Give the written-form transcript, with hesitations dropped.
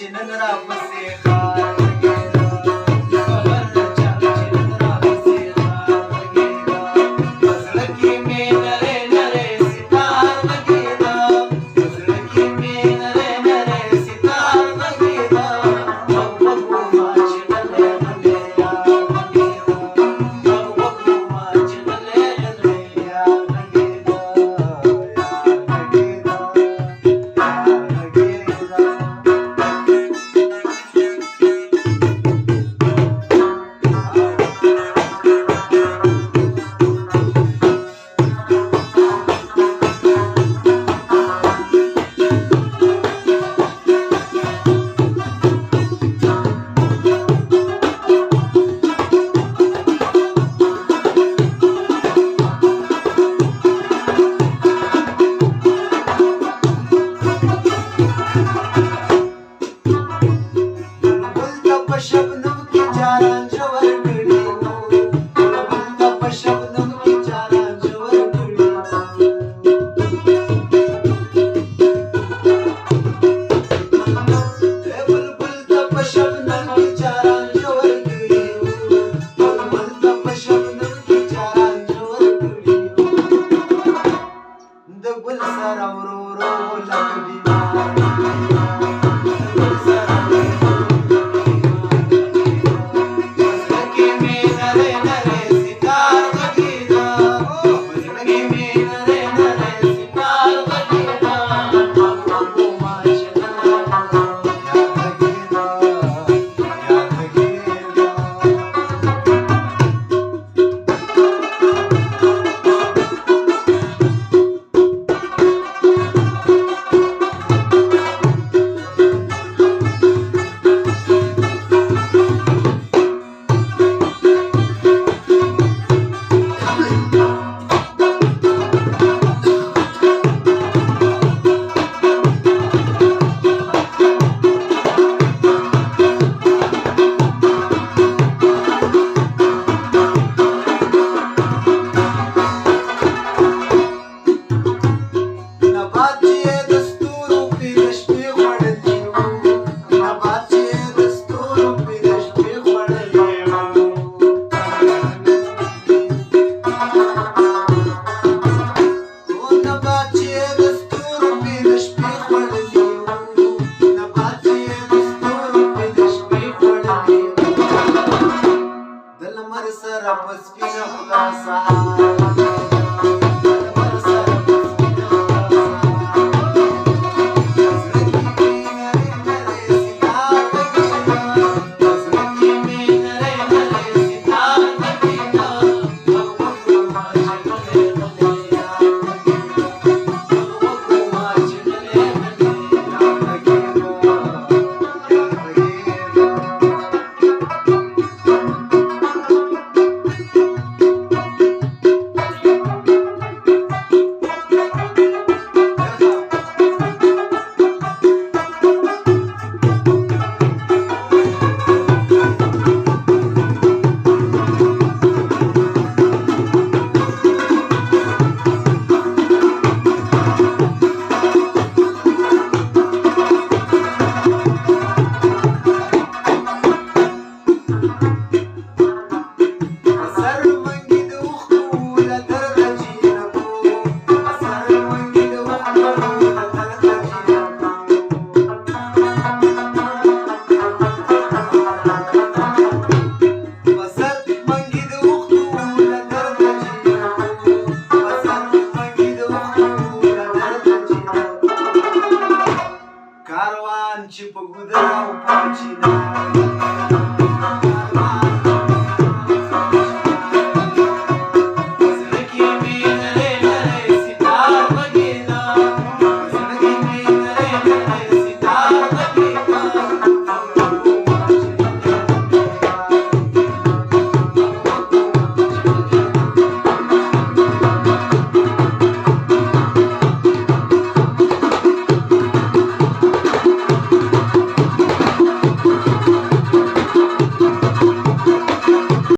چنن را پسې خار لګېدا خبر چا چنن را پسې خار لګېدا زړه کې مې نرې نرې ستار لګېدا زړه کې مې نرې نرې ستار لګېدا او وګو ما چنلې غلې یار لګېدا او وګو ما چنلې غلې یار لګېدا शबनम की जारां जवर कड़ी बुलबुल का शबनम की जारां जवर कड़ी बुलबुल का शबनम की जारां जवर कड़ी बुलबुल का शबनम की जारां जवर कड़ी द गुल सरा रो रो लगड़ी سره پس پینا خدا سهار